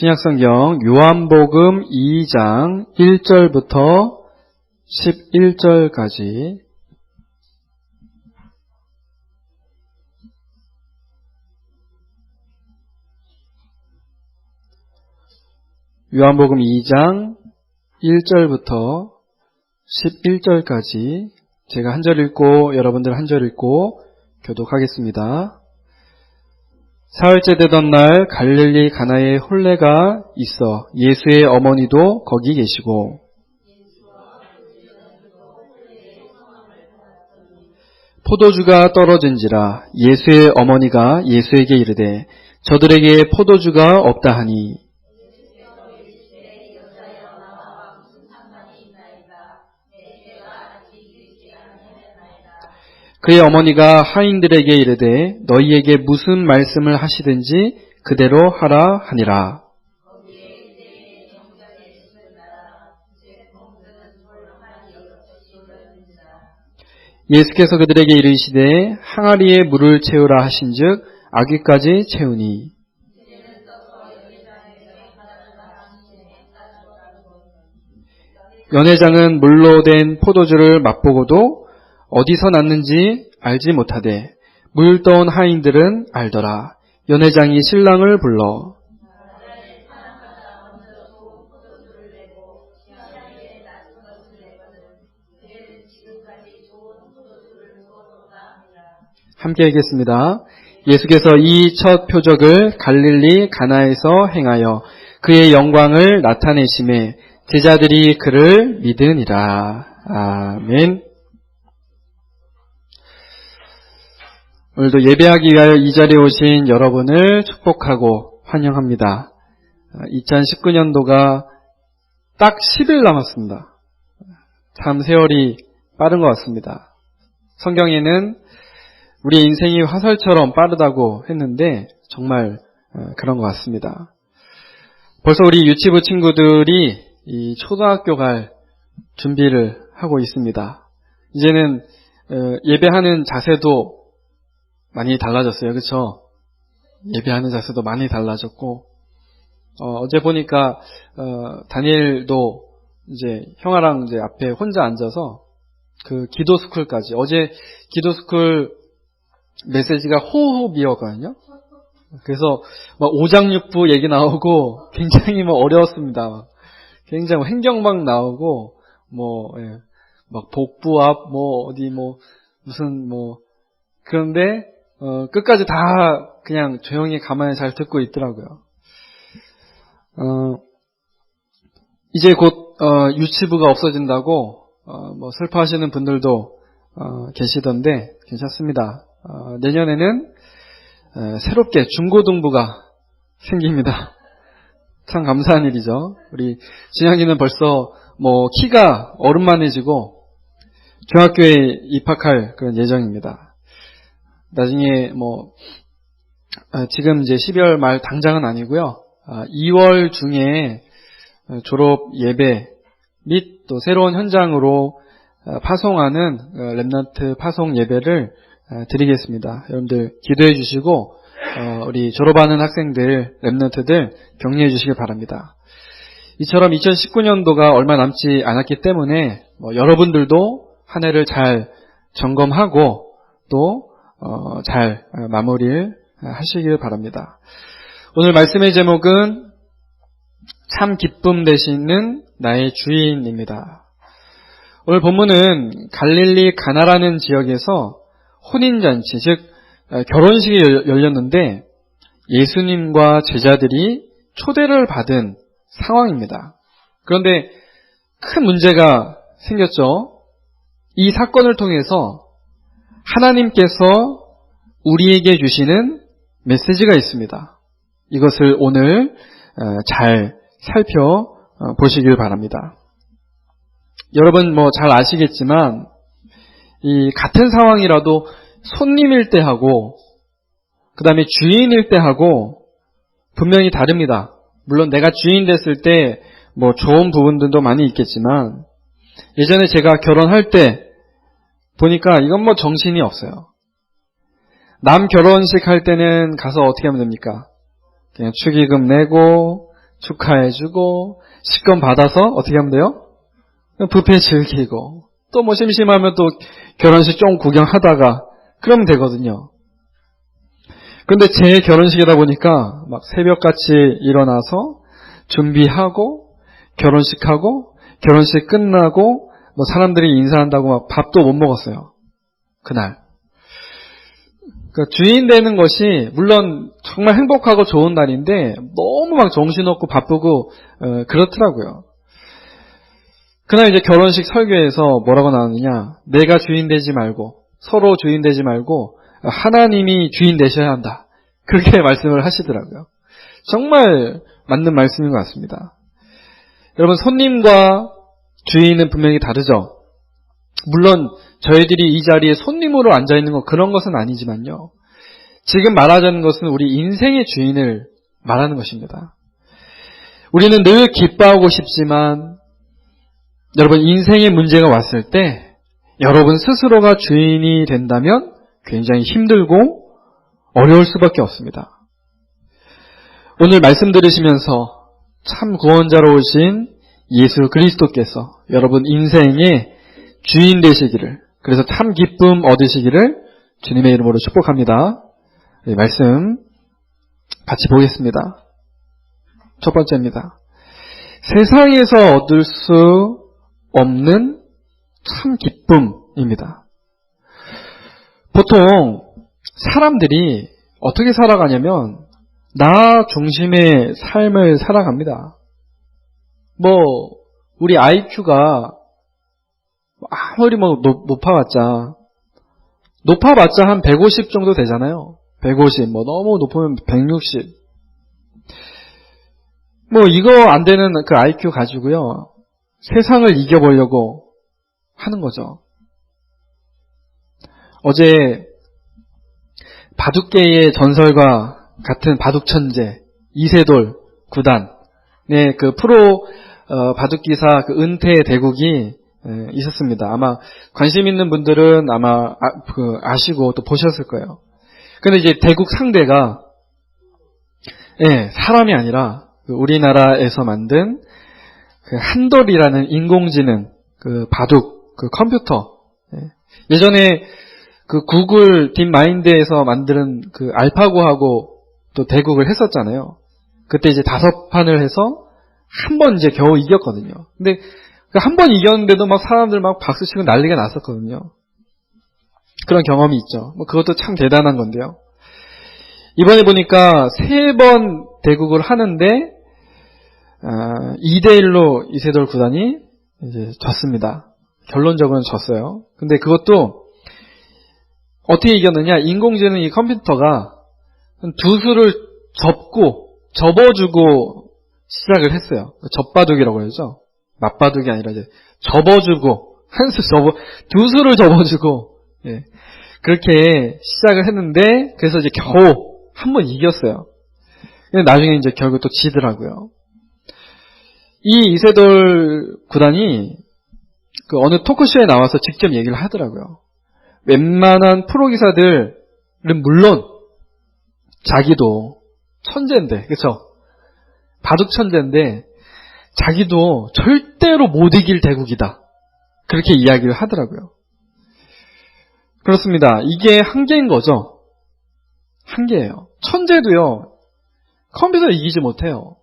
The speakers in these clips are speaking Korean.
신약성경 요한복음 2장 1절부터 11절까지 요한복음 2장 1절부터 11절까지 제가 한 절 읽고 여러분들 한 절 읽고 교독하겠습니다. 사흘째 되던 날 갈릴리 가나에 혼례가 있어 예수의 어머니도 거기 계시고 포도주가 떨어진지라 예수의 어머니가 예수에게 이르되 저들에게 포도주가 없다 하니 그의 어머니가 하인들에게 이르되 너희에게 무슨 말씀을 하시든지 그대로 하라 하니라. 예수께서 그들에게 이르시되 항아리에 물을 채우라 하신즉 아귀까지 채우니 연회장은 물로 된 포도주를 맛보고도 어디서 났는지 알지 못하되 물 떠온 하인들은 알더라. 연회장이 신랑을 불러 함께 읽겠습니다. 예수께서 이 첫 표적을 갈릴리 가나에서 행하여 그의 영광을 나타내심에 제자들이 그를 믿으니라. 아멘. 오늘도 예배하기 위하여 이 자리에 오신 여러분을 축복하고 환영합니다. 2019년도가 딱 10일 남았습니다. 참 세월이 빠른 것 같습니다. 성경에는 우리 인생이 화살처럼 빠르다고 했는데 정말 그런 것 같습니다. 벌써 우리 유치부 친구들이 이 초등학교 갈 준비를 하고 있습니다. 이제는 예배하는 자세도 많이 달라졌어요. 그렇죠? 예배하는 자세도 많이 달라졌고 어제 보니까 다니엘도 이제 형아랑 이제 앞에 혼자 앉아서 그 기도 스쿨까지 어제 기도 스쿨 메시지가 호흡이었거든요. 그래서 막 오장육부 얘기 나오고 굉장히 어려웠습니다. 굉장히 행경막 나오고 막 복부압 어디 무슨 그런데 끝까지 다 그냥 조용히 가만히 잘 듣고 있더라고요. 이제 곧 유치부가 없어진다고 슬퍼하시는 분들도 계시던데 괜찮습니다. 내년에는 새롭게 중고등부가 생깁니다. 참 감사한 일이죠. 우리 진영이는 벌써 키가 어른만해지고 중학교에 입학할 그런 예정입니다. 나중에 지금 이제 12월 말 당장은 아니고요. 2월 중에 졸업 예배 및 또 새로운 현장으로 파송하는 렘넌트 파송 예배를 드리겠습니다. 여러분들 기도해 주시고 우리 졸업하는 학생들, 렘넌트들 격려해 주시길 바랍니다. 이처럼 2019년도가 얼마 남지 않았기 때문에 여러분들도 한 해를 잘 점검하고 또 잘 마무리를 하시길 바랍니다. 오늘 말씀의 제목은 참 기쁨 되시는 나의 주인입니다. 오늘 본문은 갈릴리 가나라는 지역에서 혼인잔치, 즉 결혼식이 열렸는데 예수님과 제자들이 초대를 받은 상황입니다. 그런데 큰 문제가 생겼죠. 이 사건을 통해서 하나님께서 우리에게 주시는 메시지가 있습니다. 이것을 오늘 잘 살펴보시길 바랍니다. 여러분 잘 아시겠지만 이 같은 상황이라도 손님일 때 하고 그 다음에 주인일 때 하고 분명히 다릅니다. 물론 내가 주인 됐을 때 좋은 부분들도 많이 있겠지만 예전에 제가 결혼할 때 보니까 이건 정신이 없어요. 남 결혼식 할 때는 가서 어떻게 하면 됩니까? 그냥 축의금 내고 축하해주고, 식권 받아서 어떻게 하면 돼요? 뷔페 즐기고, 또 뭐 심심하면 또 결혼식 좀 구경하다가, 그러면 되거든요. 근데 제 결혼식이다 보니까 막 새벽같이 일어나서 준비하고, 결혼식하고, 결혼식 끝나고, 뭐 사람들이 인사한다고 막 밥도 못 먹었어요. 그날. 그러니까 주인 되는 것이 물론 정말 행복하고 좋은 날인데 너무 막 정신없고 바쁘고 그렇더라고요. 그날 이제 결혼식 설교에서 뭐라고 나왔느냐, 내가 주인 되지 말고 서로 주인 되지 말고 하나님이 주인 되셔야 한다, 그렇게 말씀을 하시더라고요. 정말 맞는 말씀인 것 같습니다. 여러분, 손님과 주인은 분명히 다르죠. 물론 저희들이 이 자리에 손님으로 앉아있는 거 그런 것은 아니지만요, 지금 말하자는 것은 우리 인생의 주인을 말하는 것입니다. 우리는 늘 기뻐하고 싶지만 여러분, 인생의 문제가 왔을 때 여러분 스스로가 주인이 된다면 굉장히 힘들고 어려울 수밖에 없습니다. 오늘 말씀 들으시면서 참 구원자로 오신 예수 그리스도께서 여러분 인생의 주인 되시기를, 그래서 참 기쁨 얻으시기를 주님의 이름으로 축복합니다. 네, 말씀 같이 보겠습니다. 첫 번째입니다. 세상에서 얻을 수 없는 참 기쁨입니다. 보통 사람들이 어떻게 살아가냐면 나 중심의 삶을 살아갑니다. 우리 IQ가 아무리 높아봤자 한 150 정도 되잖아요. 150, 너무 높으면 160. 이거 안 되는 그 IQ 가지고요, 세상을 이겨보려고 하는 거죠. 어제 바둑계의 전설과 같은 바둑천재 이세돌 구단의 그 프로 바둑기사 그 은퇴 대국이 있었습니다. 아마 관심 있는 분들은 아마 아시고 또 보셨을 거예요. 근데 이제 대국 상대가 사람이 아니라 우리나라에서 만든 그 한돌이라는 인공지능 그 바둑 그 컴퓨터, 예전에 그 구글 딥마인드에서 만드는 그 알파고하고 또 대국을 했었잖아요. 그때 이제 5판을 해서 한 번 이제 겨우 이겼거든요. 근데 한 번 이겼는데도 막 사람들 막 박수치고 난리가 났었거든요. 그런 경험이 있죠. 그것도 참 대단한 건데요. 이번에 보니까 3번 대국을 하는데 2대1로 이세돌 구단이 이제 졌습니다. 결론적으로는 졌어요. 근데 그것도 어떻게 이겼느냐, 인공지능 이 컴퓨터가 두 수를 접어주고 시작을 했어요. 접바둑이라고 그러죠. 맞바둑이 아니라 이제 접어주고, 두 수를 접어주고, 그렇게 시작을 했는데, 그래서 이제 겨우 한 번 이겼어요. 근데 나중에 이제 결국 또 지더라고요. 이 이세돌 구단이 그 어느 토크쇼에 나와서 직접 얘기를 하더라고요. 웬만한 프로기사들은 물론 자기도 천재인데, 그렇죠? 바둑 천재인데 자기도 절대로 못 이길 대국이다, 그렇게 이야기를 하더라고요. 그렇습니다. 이게 한계인 거죠. 한계예요. 천재도요, 컴퓨터를 이기지 못해요.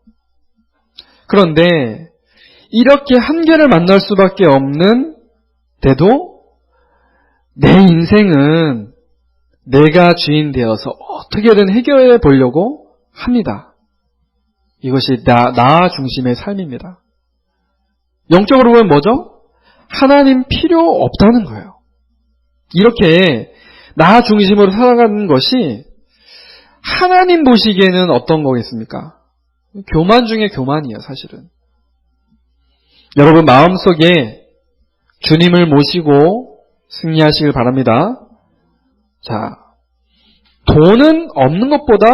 그런데 이렇게 한계를 만날 수밖에 없는 데도 내 인생은 내가 주인 되어서 어떻게든 해결해 보려고 합니다. 이것이 나 중심의 삶입니다. 영적으로 보면 뭐죠? 하나님 필요 없다는 거예요. 이렇게 나 중심으로 살아가는 것이 하나님 보시기에는 어떤 거겠습니까? 교만 중에 교만이에요, 사실은. 여러분 마음속에 주님을 모시고 승리하시길 바랍니다. 자, 돈은 없는 것보다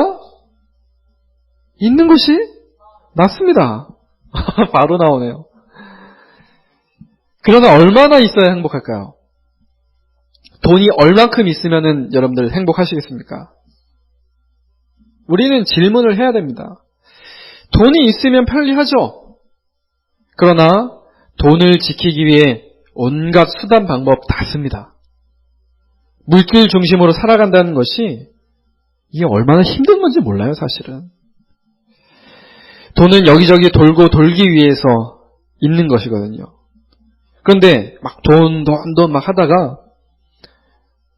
있는 것이 낫습니다. 바로 나오네요. 그러나 얼마나 있어야 행복할까요? 돈이 얼만큼 있으면 여러분들 행복하시겠습니까? 우리는 질문을 해야 됩니다. 돈이 있으면 편리하죠. 그러나 돈을 지키기 위해 온갖 수단 방법 다 씁니다. 물질 중심으로 살아간다는 것이 이게 얼마나 힘든 건지 몰라요, 사실은. 돈은 여기저기 돌고 돌기 위해서 있는 것이거든요. 그런데 막 돈 막 하다가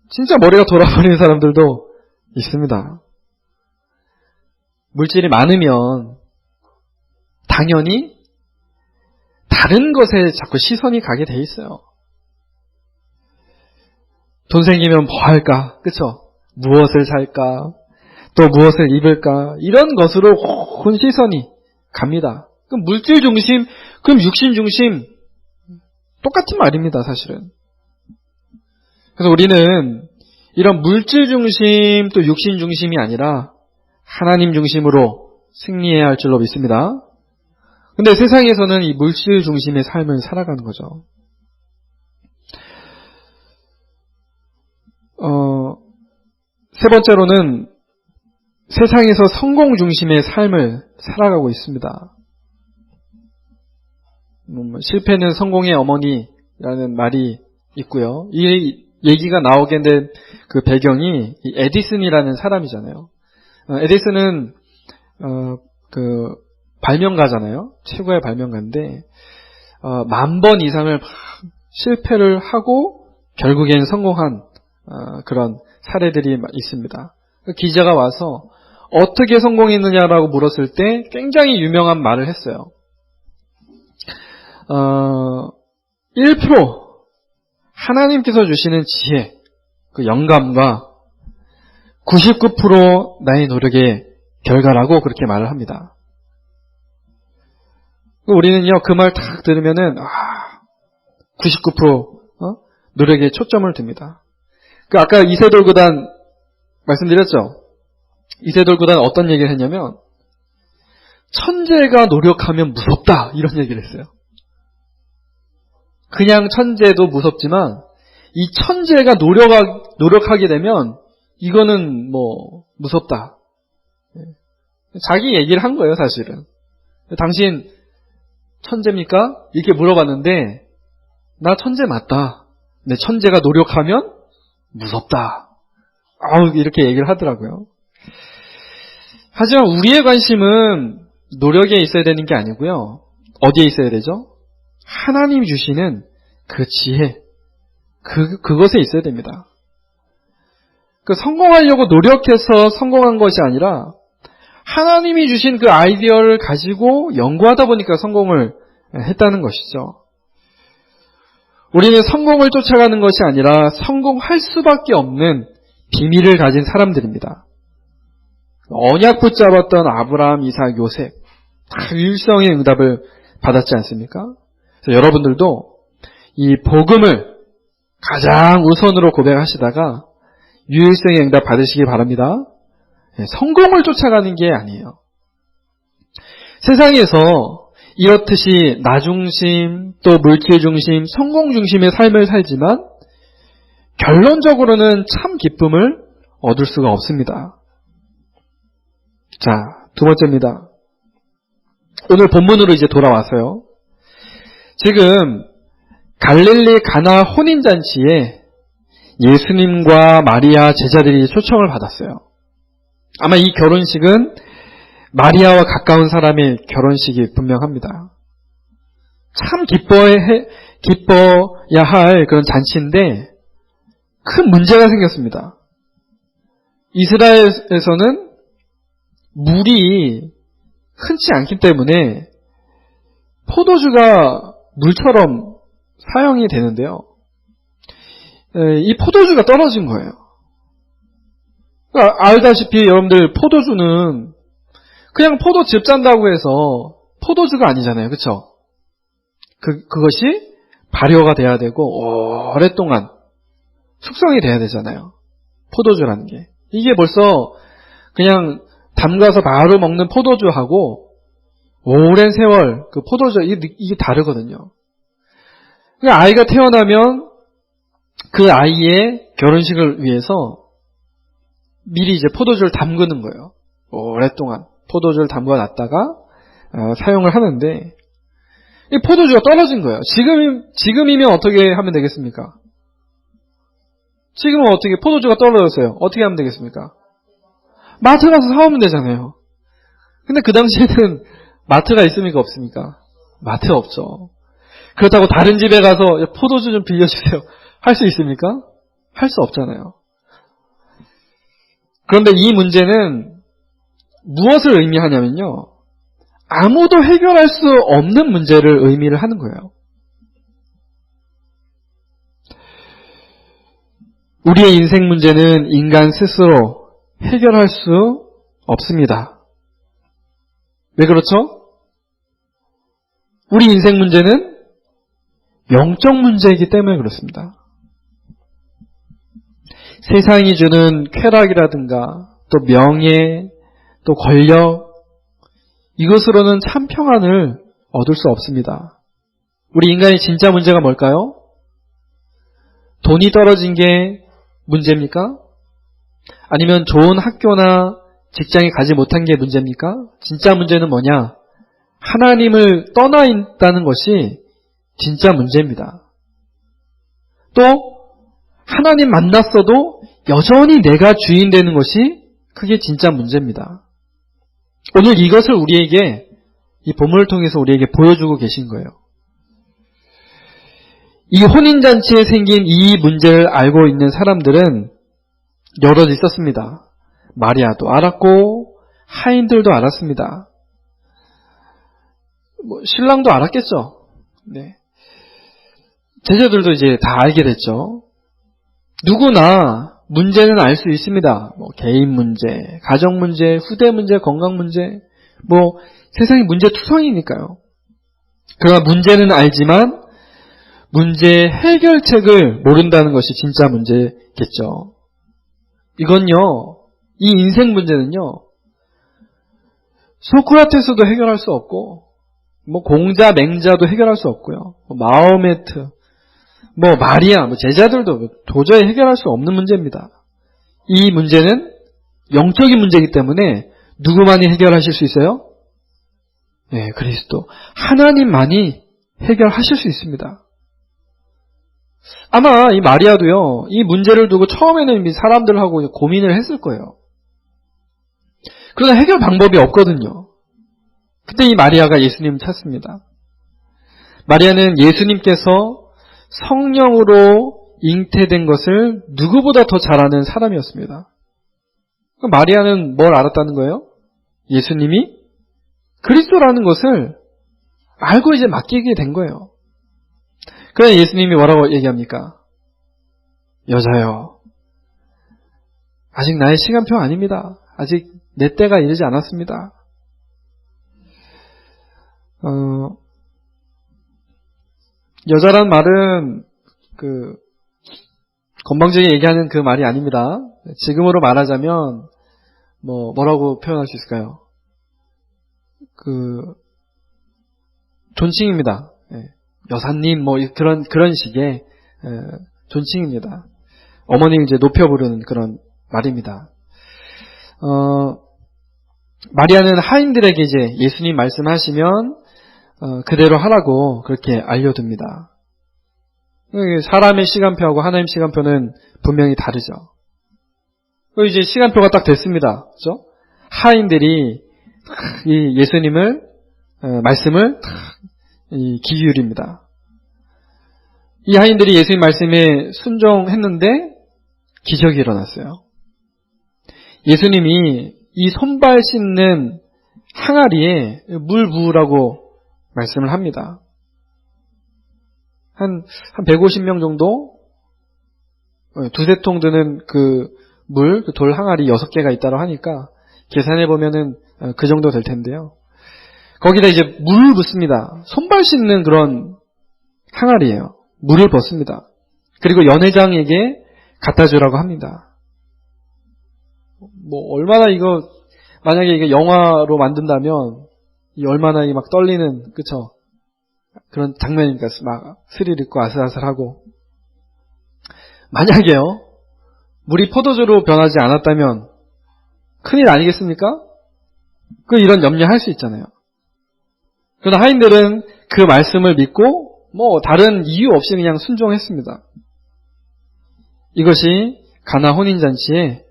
진짜 머리가 돌아버리는 사람들도 있습니다. 물질이 많으면 당연히 다른 것에 자꾸 시선이 가게 돼 있어요. 돈 생기면 뭐 할까? 그쵸? 무엇을 살까? 또 무엇을 입을까? 이런 것으로 온 시선이 갑니다. 그럼 물질 중심, 그럼 육신 중심, 똑같은 말입니다, 사실은. 그래서 우리는 이런 물질 중심 또 육신 중심이 아니라 하나님 중심으로 승리해야 할 줄로 믿습니다. 근데 세상에서는 이 물질 중심의 삶을 살아가는 거죠. 세 번째로는 세상에서 성공 중심의 삶을 살아가고 있습니다. 실패는 성공의 어머니라는 말이 있고요. 이 얘기가 나오게 된 그 배경이 이 에디슨이라는 사람이잖아요. 에디슨은 그 발명가잖아요. 최고의 발명가인데 10,000번 이상을 막 실패를 하고 결국엔 성공한 그런 사례들이 있습니다. 기자가 와서 어떻게 성공했느냐라고 물었을 때 굉장히 유명한 말을 했어요. 1% 하나님께서 주시는 지혜, 그 영감과 99% 나의 노력의 결과라고 그렇게 말을 합니다. 우리는요, 그 말 딱 들으면은 99% 노력에 초점을 둡니다. 아까 이세돌구단 말씀드렸죠? 이세돌구단 어떤 얘기를 했냐면 천재가 노력하면 무섭다 이런 얘기를 했어요. 그냥 천재도 무섭지만 이 천재가 노력하게 되면 이거는 뭐 무섭다. 자기 얘기를 한 거예요, 사실은. 당신 천재입니까? 이렇게 물어봤는데 나 천재 맞다. 근데 천재가 노력하면 무섭다. 이렇게 얘기를 하더라고요. 하지만 우리의 관심은 노력에 있어야 되는 게 아니고요. 어디에 있어야 되죠? 하나님이 주시는 그 지혜, 그것에 있어야 됩니다. 성공하려고 노력해서 성공한 것이 아니라 하나님이 주신 그 아이디어를 가지고 연구하다 보니까 성공을 했다는 것이죠. 우리는 성공을 쫓아가는 것이 아니라 성공할 수밖에 없는 비밀을 가진 사람들입니다. 언약 붙잡았던 아브라함, 이삭, 요셉 다 유일성의 응답을 받았지 않습니까? 그래서 여러분들도 이 복음을 가장 우선으로 고백하시다가 유일성의 응답 받으시기 바랍니다. 성공을 쫓아가는 게 아니에요. 세상에서 이렇듯이 나 중심, 또 물질 중심, 성공 중심의 삶을 살지만 결론적으로는 참 기쁨을 얻을 수가 없습니다. 자, 두 번째입니다. 오늘 본문으로 이제 돌아와서요. 지금 갈릴리 가나 혼인잔치에 예수님과 마리아 제자들이 초청을 받았어요. 아마 이 결혼식은 마리아와 가까운 사람의 결혼식이 분명합니다. 참 기뻐야 할 그런 잔치인데 큰 문제가 생겼습니다. 이스라엘에서는 물이 흔치 않기 때문에 포도주가 물처럼 사용이 되는데요. 이 포도주가 떨어진 거예요. 알다시피 여러분들 포도주는 그냥 포도즙 짠다고 해서 포도주가 아니잖아요. 그렇죠? 그것이 발효가 돼야 되고 오랫동안 숙성이 돼야 되잖아요. 포도주라는 게. 이게 벌써 그냥 담가서 바로 먹는 포도주하고 오랜 세월 그 포도주 이게 다르거든요. 그러니까 아이가 태어나면 그 아이의 결혼식을 위해서 미리 이제 포도주를 담그는 거예요. 오랫동안 포도주를 담궈 놨다가 사용을 하는데 이 포도주가 떨어진 거예요. 지금이면 어떻게 하면 되겠습니까? 지금은 어떻게 포도주가 떨어졌어요. 어떻게 하면 되겠습니까? 마트 가서 사오면 되잖아요. 근데 그 당시에는 마트가 있습니까? 없습니까? 마트 없죠. 그렇다고 다른 집에 가서 포도주 좀 빌려주세요. 할 수 있습니까? 할 수 없잖아요. 그런데 이 문제는 무엇을 의미하냐면요. 아무도 해결할 수 없는 문제를 의미를 하는 거예요. 우리의 인생 문제는 인간 스스로 해결할 수 없습니다. 왜 그렇죠? 우리 인생 문제는 영적 문제이기 때문에 그렇습니다. 세상이 주는 쾌락이라든가 또 명예, 또 권력, 이것으로는 참 평안을 얻을 수 없습니다. 우리 인간의 진짜 문제가 뭘까요? 돈이 떨어진 게 문제입니까? 아니면 좋은 학교나 직장에 가지 못한 게 문제입니까? 진짜 문제는 뭐냐? 하나님을 떠나 있다는 것이 진짜 문제입니다. 또 하나님 만났어도 여전히 내가 주인 되는 것이 그게 진짜 문제입니다. 오늘 이것을 우리에게 이 본문을 통해서 우리에게 보여주고 계신 거예요. 이 혼인잔치에 생긴 이 문제를 알고 있는 사람들은 여럿 있었습니다. 마리아도 알았고 하인들도 알았습니다. 신랑도 알았겠죠. 네. 제자들도 이제 다 알게 됐죠. 누구나 문제는 알 수 있습니다. 개인 문제, 가정 문제, 후대 문제, 건강 문제, 세상이 문제 투성이니까요. 그러나 문제는 알지만 문제의 해결책을 모른다는 것이 진짜 문제겠죠. 이건요, 이 인생 문제는요, 소크라테스도 해결할 수 없고, 공자, 맹자도 해결할 수 없고요. 마호메트, 마리아, 제자들도 도저히 해결할 수 없는 문제입니다. 이 문제는 영적인 문제이기 때문에 누구만이 해결하실 수 있어요? 네, 그리스도. 하나님만이 해결하실 수 있습니다. 아마 이 마리아도요, 이 문제를 두고 처음에는 이미 사람들하고 고민을 했을 거예요. 그러나 해결 방법이 없거든요. 그때 이 마리아가 예수님을 찾습니다. 마리아는 예수님께서 성령으로 잉태된 것을 누구보다 더 잘 아는 사람이었습니다. 마리아는 뭘 알았다는 거예요? 예수님이 그리스도라는 것을 알고 이제 맡기게 된 거예요. 그래서 예수님이 뭐라고 얘기합니까? 여자여, 아직 나의 시간표 아닙니다. 아직 내 때가 이르지 않았습니다. 여자란 말은 건방지게 얘기하는 그 말이 아닙니다. 지금으로 말하자면 뭐라고 표현할 수 있을까요? 존칭입니다. 여사님 그런 식의 존칭입니다. 어머님 이제 높여 부르는 그런 말입니다. 마리아는 하인들에게 이제 예수님 말씀하시면 그대로 하라고 그렇게 알려둡니다. 사람의 시간표하고 하나님 시간표는 분명히 다르죠. 이제 시간표가 딱 됐습니다. 그렇죠? 하인들이 이 예수님을 말씀을 귀 기울입니다. 이 하인들이 예수님 말씀에 순종했는데 기적이 일어났어요. 예수님이 이 손발 씻는 항아리에 물 부으라고 말씀을 합니다. 한 150명 정도, 두세 통 드는 돌 항아리 6개가 있다고 하니까 계산해보면은 그 정도 될 텐데요. 거기다 이제 물을 붓습니다. 손발 씻는 그런 항아리예요. 물을 붓습니다. 그리고 연회장에게 갖다 주라고 합니다. 얼마나 만약에 이게 영화로 만든다면, 얼마나 막 떨리는, 그쵸? 그런 장면이니까 막 스릴 있고 아슬아슬하고. 만약에요, 물이 포도주로 변하지 않았다면 큰일 아니겠습니까? 이런 염려할 수 있잖아요. 그러나 하인들은 그 말씀을 믿고 다른 이유 없이 그냥 순종했습니다. 이것이 가나 혼인잔치의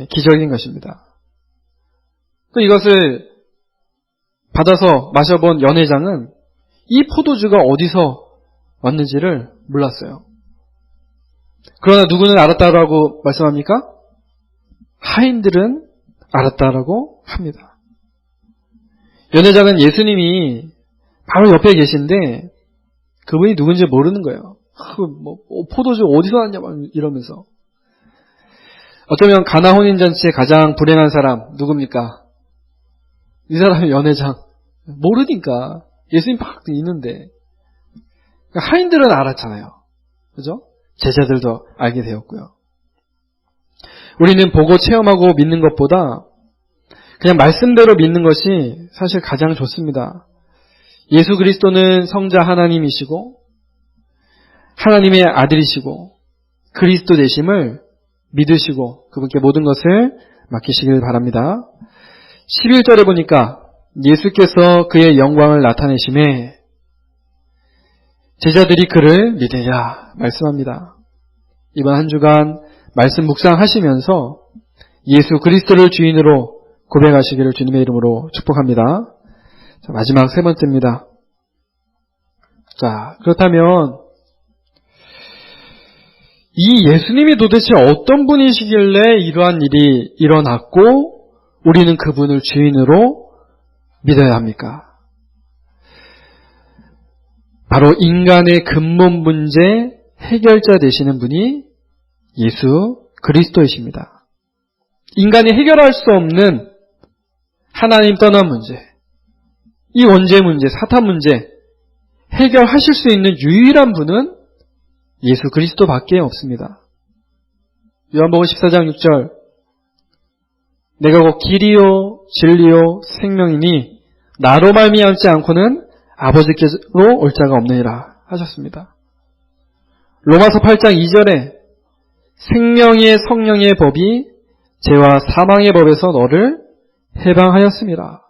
기적인 것입니다. 또 이것을 받아서 마셔본 연회장은 이 포도주가 어디서 왔는지를 몰랐어요. 그러나 누구는 알았다라고 말씀합니까? 하인들은 알았다라고 합니다. 연회장은 예수님이 바로 옆에 계신데 그분이 누군지 모르는 거예요. 포도주 어디서 왔냐 이러면서. 어쩌면 가나 혼인잔치의 가장 불행한 사람 누굽니까? 이 사람이 연회장. 모르니까. 예수님 막 있는데. 하인들은 알았잖아요. 그죠? 제자들도 알게 되었고요. 우리는 보고 체험하고 믿는 것보다 그냥 말씀대로 믿는 것이 사실 가장 좋습니다. 예수 그리스도는 성자 하나님이시고 하나님의 아들이시고 그리스도 되심을 믿으시고 그분께 모든 것을 맡기시길 바랍니다. 11절에 보니까 예수께서 그의 영광을 나타내심에 제자들이 그를 믿으랴 말씀합니다. 이번 한 주간 말씀 묵상하시면서 예수 그리스도를 주인으로 고백하시기를 주님의 이름으로 축복합니다. 자, 마지막 세 번째입니다. 자, 그렇다면 이 예수님이 도대체 어떤 분이시길래 이러한 일이 일어났고 우리는 그분을 주인으로 믿어야 합니까? 바로 인간의 근본 문제 해결자 되시는 분이 예수 그리스도이십니다. 인간이 해결할 수 없는 하나님 떠난 문제, 이 원죄 문제, 사탄 문제 해결하실 수 있는 유일한 분은 예수 그리스도밖에 없습니다. 요한복음 14장 6절 내가 곧 길이요 진리요 생명이니 나로 말미암지 않고는 아버지께로 올 자가 없느니라 하셨습니다. 로마서 8장 2절에 생명의 성령의 법이 죄와 사망의 법에서 너를 해방하였습니다.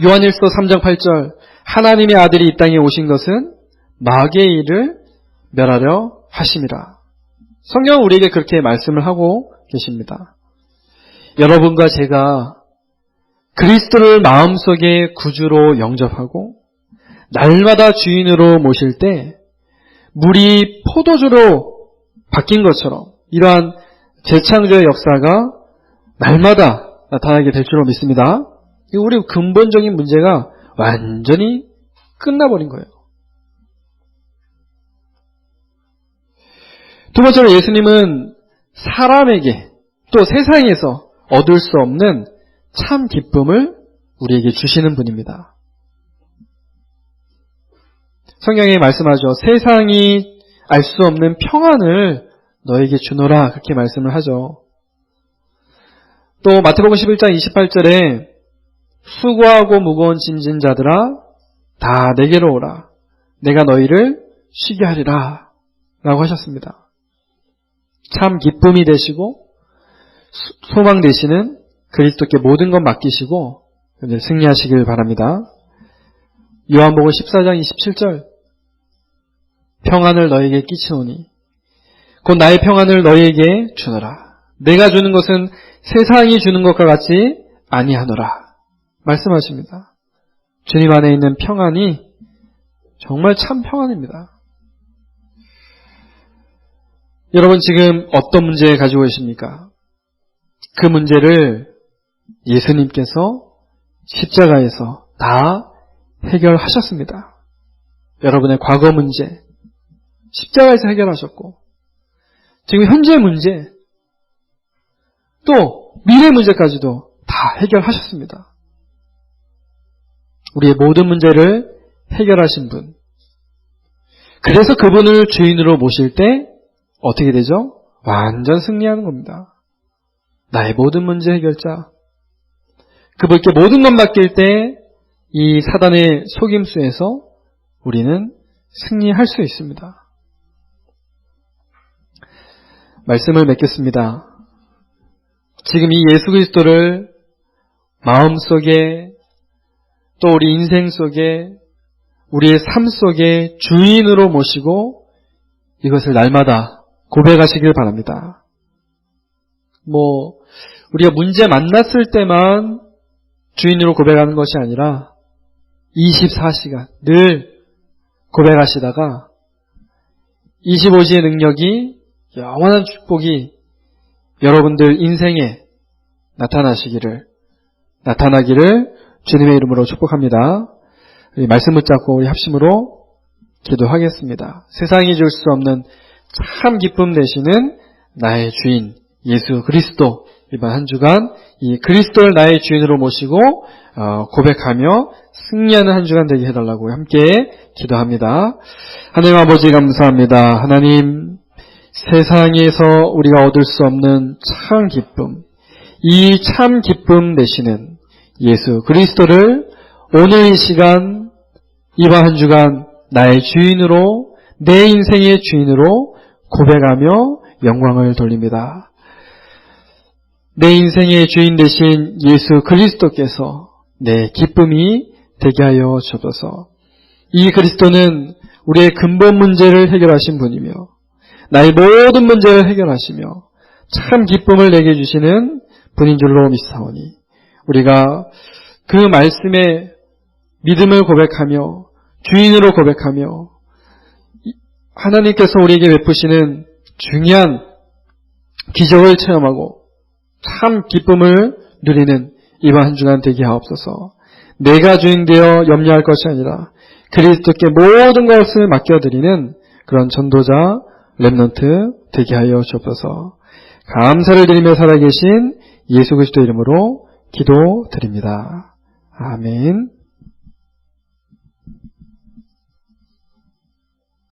요한일서 3장 8절 하나님의 아들이 이 땅에 오신 것은 마귀의 일을 멸하려 하심이라. 성경은 우리에게 그렇게 말씀을 하고 계십니다. 여러분과 제가 그리스도를 마음속에 구주로 영접하고 날마다 주인으로 모실 때 물이 포도주로 바뀐 것처럼 이러한 재창조의 역사가 날마다 나타나게 될 줄로 믿습니다. 우리 근본적인 문제가 완전히 끝나버린 거예요. 두 번째로 예수님은 사람에게 또 세상에서 얻을 수 없는 참 기쁨을 우리에게 주시는 분입니다. 성경에 말씀하죠. 세상이 알 수 없는 평안을 너에게 주노라 그렇게 말씀을 하죠. 또 마태복음 11장 28절에 수고하고 무거운 짐진 자들아 다 내게로 오라 내가 너희를 쉬게 하리라 라고 하셨습니다. 참 기쁨이 되시고 소망 되시는 그리스도께 모든 것 맡기시고 승리하시길 바랍니다. 요한복음 14장 27절 평안을 너에게 끼치노니 곧 나의 평안을 너에게 주노라. 내가 주는 것은 세상이 주는 것과 같이 아니하노라 말씀하십니다. 주님 안에 있는 평안이 정말 참 평안입니다. 여러분 지금 어떤 문제 가지고 계십니까? 그 문제를 예수님께서 십자가에서 다 해결하셨습니다. 여러분의 과거 문제 십자가에서 해결하셨고 지금 현재 문제 또 미래 문제까지도 다 해결하셨습니다. 우리의 모든 문제를 해결하신 분. 그래서 그분을 주인으로 모실 때 어떻게 되죠? 완전 승리하는 겁니다. 나의 모든 문제 해결자. 그분께 모든 것 맡길 때 이 사단의 속임수에서 우리는 승리할 수 있습니다. 말씀을 맺겠습니다. 지금 이 예수 그리스도를 마음속에 또 우리 인생 속에 우리의 삶 속에 주인으로 모시고 이것을 날마다 고백하시길 바랍니다. 우리가 문제 만났을 때만 주인으로 고백하는 것이 아니라 24시간 늘 고백하시다가 25시의 능력이 영원한 축복이 여러분들 인생에 나타나기를 주님의 이름으로 축복합니다. 우리 말씀 붙잡고 우리 합심으로 기도하겠습니다. 세상이 줄 수 없는 참 기쁨 되시는 나의 주인 예수 그리스도, 이번 한 주간 이 그리스도를 나의 주인으로 모시고 고백하며 승리하는 한 주간 되게 해달라고 함께 기도합니다. 하나님 아버지 감사합니다. 하나님, 세상에서 우리가 얻을 수 없는 참 기쁨, 이 참 기쁨 되시는 예수 그리스도를 오늘 이 시간 이번 한 주간 나의 주인으로, 내 인생의 주인으로 고백하며 영광을 돌립니다. 내 인생의 주인 되신 예수 그리스도께서 내 기쁨이 되게 하여 주옵소서. 이 그리스도는 우리의 근본 문제를 해결하신 분이며 나의 모든 문제를 해결하시며 참 기쁨을 내게 주시는 분인 줄로 믿사오니 우리가 그 말씀에 믿음을 고백하며 주인으로 고백하며 하나님께서 우리에게 베푸시는 중요한 기적을 체험하고 참 기쁨을 누리는 이번 한 주간 되게 하옵소서. 내가 주인 되어 염려할 것이 아니라 그리스도께 모든 것을 맡겨드리는 그런 전도자 렘넌트 되게 하여 주옵소서. 감사를 드리며 살아계신 예수 그리스도 이름으로 기도드립니다. 아멘.